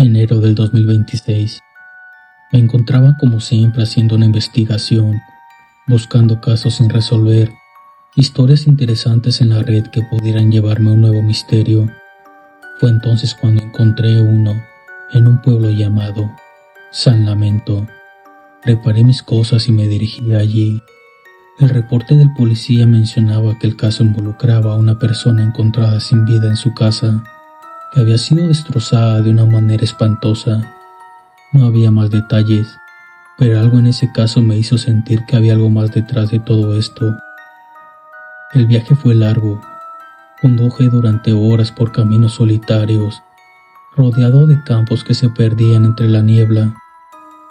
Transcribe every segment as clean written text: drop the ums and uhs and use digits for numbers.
Enero del 2026. Me encontraba como siempre haciendo una investigación, buscando casos sin resolver, historias interesantes en la red que pudieran llevarme a un nuevo misterio. Fue entonces cuando encontré uno en un pueblo llamado San Lamento. Preparé mis cosas y me dirigí allí. El reporte del policía mencionaba que el caso involucraba a una persona encontrada sin vida en su casa, que había sido destrozada de una manera espantosa. No había más detalles, pero algo en ese caso me hizo sentir que había algo más detrás de todo esto. El viaje fue largo. Conduje durante horas por caminos solitarios, rodeado de campos que se perdían entre la niebla.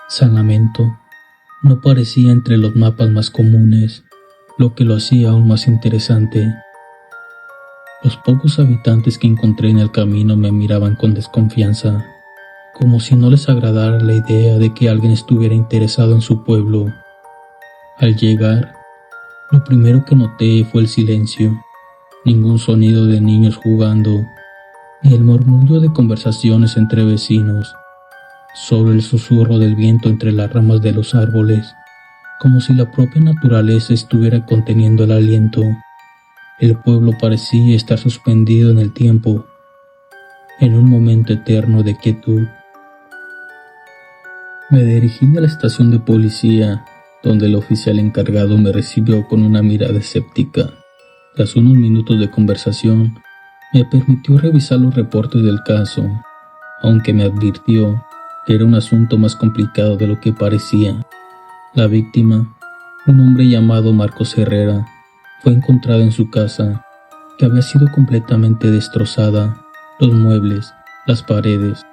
San Lamento no parecía entre los mapas más comunes, lo que lo hacía aún más interesante. Los pocos habitantes que encontré en el camino me miraban con desconfianza, como si no les agradara la idea de que alguien estuviera interesado en su pueblo. Al llegar, lo primero que noté fue el silencio. Ningún sonido de niños jugando, ni el murmullo de conversaciones entre vecinos, solo el susurro del viento entre las ramas de los árboles, como si la propia naturaleza estuviera conteniendo el aliento. El pueblo parecía estar suspendido en el tiempo, en un momento eterno de quietud. Me dirigí a la estación de policía, donde el oficial encargado me recibió con una mirada escéptica. Tras unos minutos de conversación, me permitió revisar los reportes del caso, aunque me advirtió que era un asunto más complicado de lo que parecía. La víctima, un hombre llamado Marcos Herrera, fue encontrada en su casa, que había sido completamente destrozada. Los muebles, las paredes,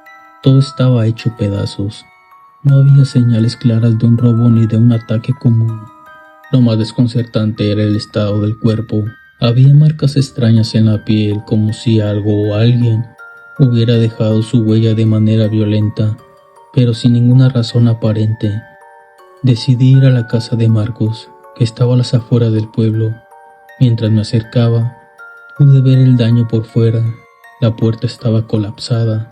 todo estaba hecho pedazos. No había señales claras de un robo ni de un ataque común. Lo más desconcertante era el estado del cuerpo. Había marcas extrañas en la piel, como si algo o alguien hubiera dejado su huella de manera violenta, pero sin ninguna razón aparente. Decidí ir a la casa de Marcos, que estaba a las afueras del pueblo. Mientras me acercaba, pude ver el daño por fuera. La puerta estaba colapsada,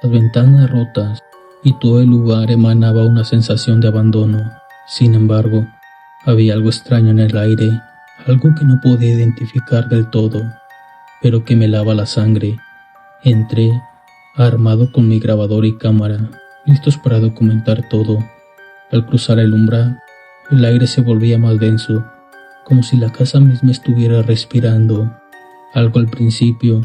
las ventanas rotas, y todo el lugar emanaba una sensación de abandono. Sin embargo, había algo extraño en el aire, algo que no podía identificar del todo, pero que me helaba la sangre. Entré, armado con mi grabador y cámara, listos para documentar todo. Al cruzar el umbral, el aire se volvía más denso, como si la casa misma estuviera respirando. Al principio,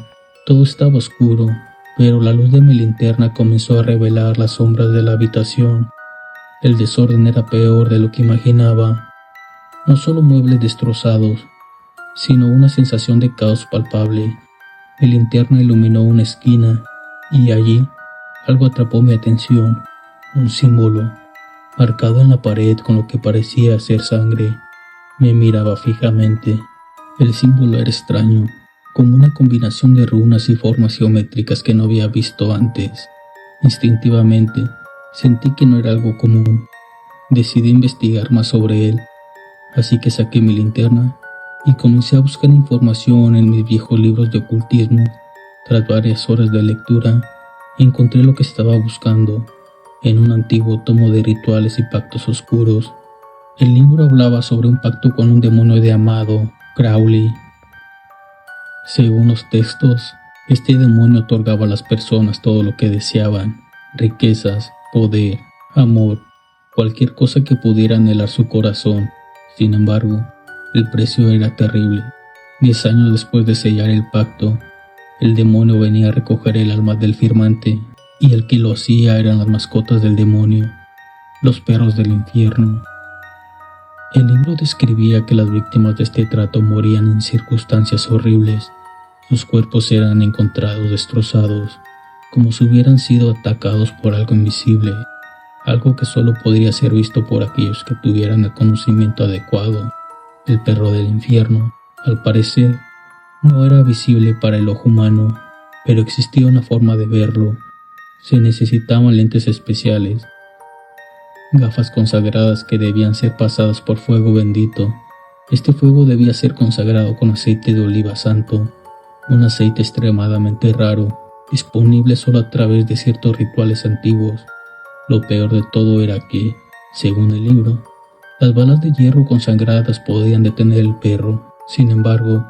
todo estaba oscuro, pero la luz de mi linterna comenzó a revelar las sombras de la habitación. El desorden era peor de lo que imaginaba. No solo muebles destrozados, sino una sensación de caos palpable. Mi linterna iluminó una esquina, y allí algo atrapó mi atención. Un símbolo, marcado en la pared con lo que parecía ser sangre. Me miraba fijamente. El símbolo era extraño, como una combinación de runas y formas geométricas que no había visto antes. Instintivamente, sentí que no era algo común. Decidí investigar más sobre él, así que saqué mi linterna y comencé a buscar información en mis viejos libros de ocultismo. Tras varias horas de lectura, encontré lo que estaba buscando en un antiguo tomo de rituales y pactos oscuros. El libro hablaba sobre un pacto con un demonio llamado Crowley. Según los textos, este demonio otorgaba a las personas todo lo que deseaban: riquezas, poder, amor, cualquier cosa que pudiera anhelar su corazón. Sin embargo, el precio era terrible. 10 años después de sellar el pacto, el demonio venía a recoger el alma del firmante, y el que lo hacía eran las mascotas del demonio, los perros del infierno. El libro describía que las víctimas de este trato morían en circunstancias horribles. Sus cuerpos eran encontrados destrozados, como si hubieran sido atacados por algo invisible, algo que solo podría ser visto por aquellos que tuvieran el conocimiento adecuado. El perro del infierno, al parecer, no era visible para el ojo humano, pero existía una forma de verlo. Se necesitaban lentes especiales, gafas consagradas que debían ser pasadas por fuego bendito. Este fuego debía ser consagrado con aceite de oliva santo, un aceite extremadamente raro disponible solo a través de ciertos rituales antiguos. Lo peor de todo era que, según el libro, las balas de hierro consagradas podían detener el perro. Sin embargo,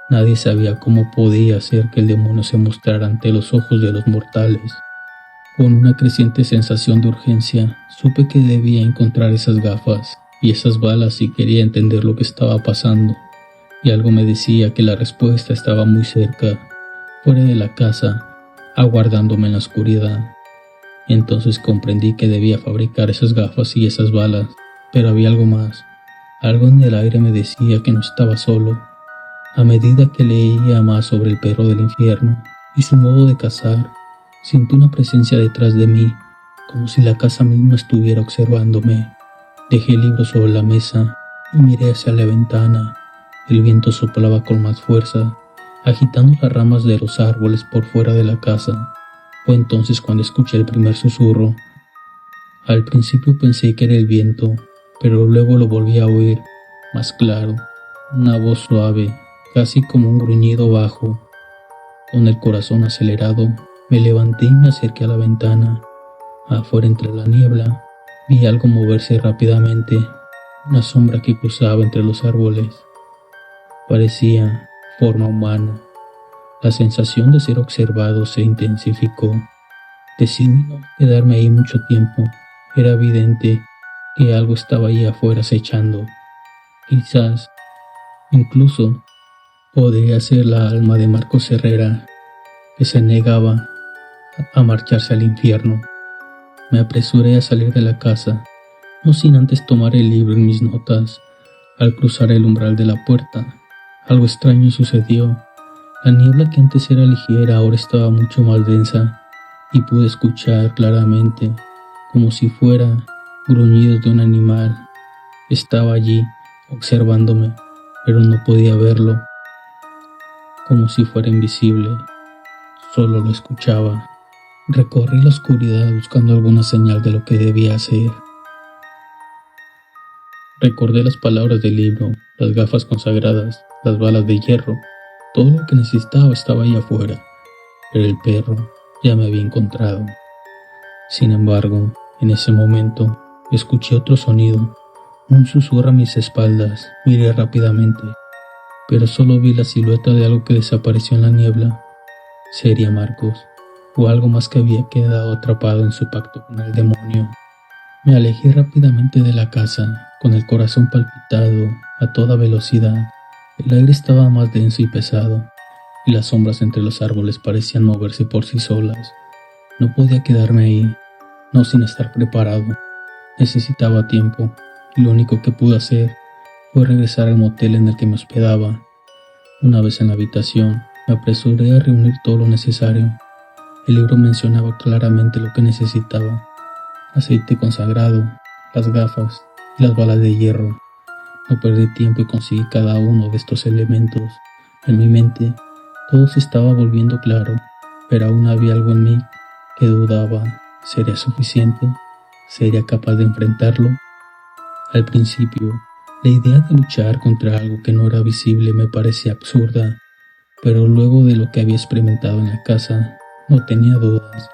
nadie sabía cómo podía hacer que el demonio se mostrara ante los ojos de los mortales. Con una creciente sensación de urgencia, supe que debía encontrar esas gafas y esas balas si quería entender lo que estaba pasando, y algo me decía que la respuesta estaba muy cerca, fuera de la casa, aguardándome en la oscuridad. Entonces comprendí que debía fabricar esas gafas y esas balas, pero había algo más. Algo en el aire me decía que no estaba solo. A medida que leía más sobre el perro del infierno y su modo de cazar, sentí una presencia detrás de mí, como si la casa misma estuviera observándome. Dejé el libro sobre la mesa y miré hacia la ventana. El viento soplaba con más fuerza, agitando las ramas de los árboles por fuera de la casa. Fue entonces cuando escuché el primer susurro. Al principio pensé que era el viento, pero luego lo volví a oír, más claro, una voz suave, casi como un gruñido bajo. Con el corazón acelerado, me levanté y me acerqué a la ventana. Afuera, entre la niebla, vi algo moverse rápidamente, una sombra que cruzaba entre los árboles. Parecía forma humana. La sensación de ser observado se intensificó. Decidí no quedarme ahí mucho tiempo. Era evidente que algo estaba ahí afuera acechando. Quizás, incluso, podría ser la alma de Marcos Herrera, que se negaba a marcharse al infierno. Me apresuré a salir de la casa, no sin antes tomar el libro en mis notas. Al cruzar el umbral de la puerta, algo extraño sucedió. La niebla, que antes era ligera, ahora estaba mucho más densa, y pude escuchar claramente, como si fuera gruñidos de un animal. Estaba allí, observándome, pero no podía verlo, como si fuera invisible. Solo lo escuchaba. Recorrí la oscuridad buscando alguna señal de lo que debía hacer. Recordé las palabras del libro, las gafas consagradas, las balas de hierro. Todo lo que necesitaba estaba ahí afuera, pero el perro ya me había encontrado. Sin embargo, en ese momento, escuché otro sonido, un susurro a mis espaldas. Miré rápidamente, pero solo vi la silueta de algo que desapareció en la niebla. Sería Marcos, o algo más que había quedado atrapado en su pacto con el demonio. Me alejé rápidamente de la casa, con el corazón palpitado a toda velocidad. El aire estaba más denso y pesado, y las sombras entre los árboles parecían moverse por sí solas. No podía quedarme ahí, no sin estar preparado. Necesitaba tiempo, y lo único que pude hacer fue regresar al motel en el que me hospedaba. Una vez en la habitación, me apresuré a reunir todo lo necesario. El libro mencionaba claramente lo que necesitaba: aceite consagrado, las gafas y las balas de hierro. No perdí tiempo y conseguí cada uno de estos elementos. En mi mente, todo se estaba volviendo claro, pero aún había algo en mí que dudaba. ¿Sería suficiente? ¿Sería capaz de enfrentarlo? Al principio, la idea de luchar contra algo que no era visible me parecía absurda, pero luego de lo que había experimentado en la casa, no tenía dudas.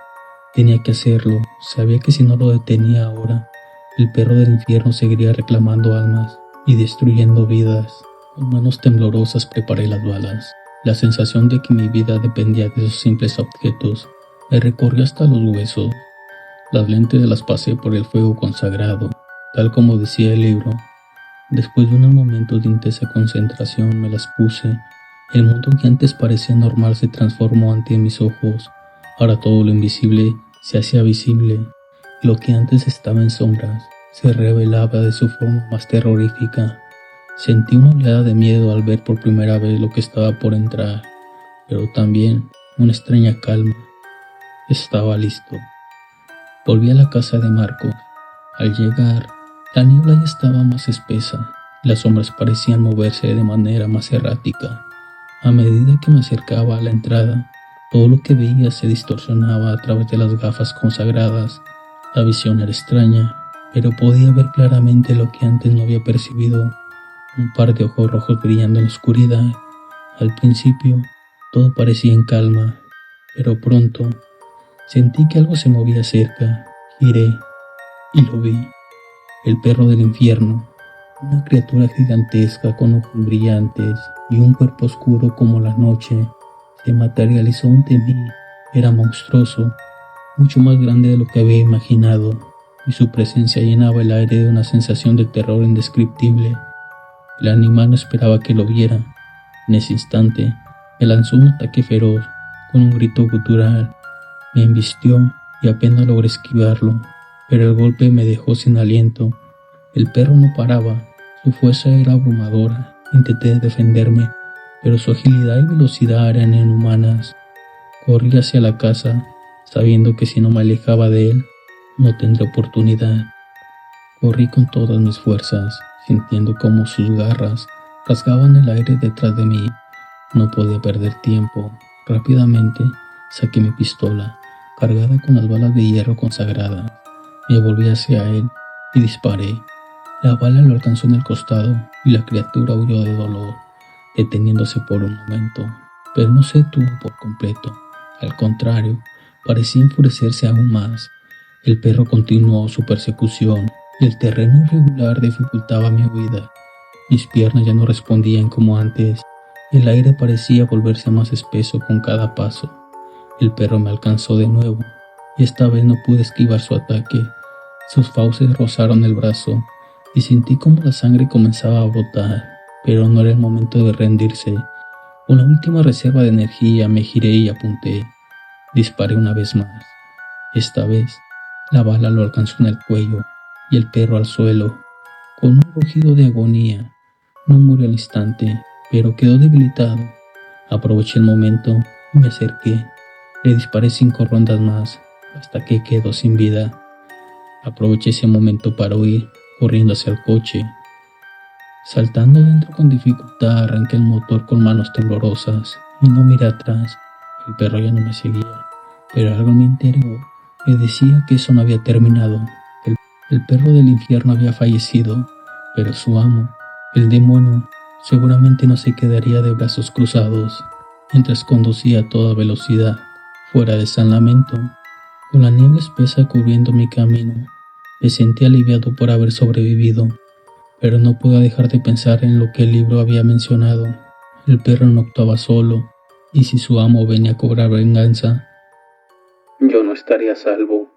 Tenía que hacerlo. Sabía que si no lo detenía ahora, el perro del infierno seguiría reclamando almas y destruyendo vidas. Con manos temblorosas preparé las balas. La sensación de que mi vida dependía de esos simples objetos me recorrió hasta los huesos. Las lentes las pasé por el fuego consagrado, tal como decía el libro. Después de unos momentos de intensa concentración me las puse. El mundo que antes parecía normal se transformó ante mis ojos. Ahora todo lo invisible se hacía visible. Lo que antes estaba en sombras se revelaba de su forma más terrorífica. Sentí una oleada de miedo al ver por primera vez lo que estaba por entrar, pero también una extraña calma. Estaba listo. Volví a la casa de Marcos. Al llegar, la niebla ya estaba más espesa. Las sombras parecían moverse de manera más errática. A medida que me acercaba a la entrada, todo lo que veía se distorsionaba a través de las gafas consagradas. La visión era extraña, pero podía ver claramente lo que antes no había percibido: un par de ojos rojos brillando en la oscuridad. Al principio, todo parecía en calma, pero pronto sentí que algo se movía cerca. Giré y lo vi. El perro del infierno, una criatura gigantesca con ojos brillantes y un cuerpo oscuro como la noche, se materializó ante mí. Era monstruoso, mucho más grande de lo que había imaginado, y su presencia llenaba el aire de una sensación de terror indescriptible. El animal no esperaba que lo viera. En ese instante, me lanzó un ataque feroz, con un grito gutural. Me embistió y apenas logré esquivarlo, pero el golpe me dejó sin aliento. El perro no paraba, su fuerza era abrumadora. Intenté defenderme, pero su agilidad y velocidad eran inhumanas. Corrí hacia la casa, sabiendo que si no me alejaba de él, no tendría oportunidad. Corrí con todas mis fuerzas, sintiendo cómo sus garras rasgaban el aire detrás de mí. No podía perder tiempo. Rápidamente saqué mi pistola, cargada con las balas de hierro consagradas. Me volví hacia él y disparé. La bala lo alcanzó en el costado y la criatura huyó de dolor, deteniéndose por un momento, pero no se detuvo por completo. Al contrario, parecía enfurecerse aún más. El perro continuó su persecución y el terreno irregular dificultaba mi huida. Mis piernas ya no respondían como antes. El aire parecía volverse más espeso con cada paso. El perro me alcanzó de nuevo y esta vez no pude esquivar su ataque. Sus fauces rozaron el brazo y sentí como la sangre comenzaba a brotar, pero no era el momento de rendirse. Con la última reserva de energía me giré y apunté. Disparé una vez más. Esta vez, la bala lo alcanzó en el cuello y el perro al suelo. Con un rugido de agonía, no murió al instante, pero quedó debilitado. Aproveché el momento y me acerqué. Le disparé 5 rondas más, hasta que quedó sin vida. Aproveché ese momento para huir, corriendo hacia el coche. Saltando dentro con dificultad, arranqué el motor con manos temblorosas y no miré atrás. El perro ya no me seguía, pero algo en mi interior me decía que eso no había terminado. El perro del infierno había fallecido, pero su amo, el demonio, seguramente no se quedaría de brazos cruzados. Mientras conducía a toda velocidad, fuera de San Lamento, con la niebla espesa cubriendo mi camino, me sentí aliviado por haber sobrevivido, pero no pude dejar de pensar en lo que el libro había mencionado. El perro no actuaba solo, y si su amo venía a cobrar venganza, yo no estaría a salvo.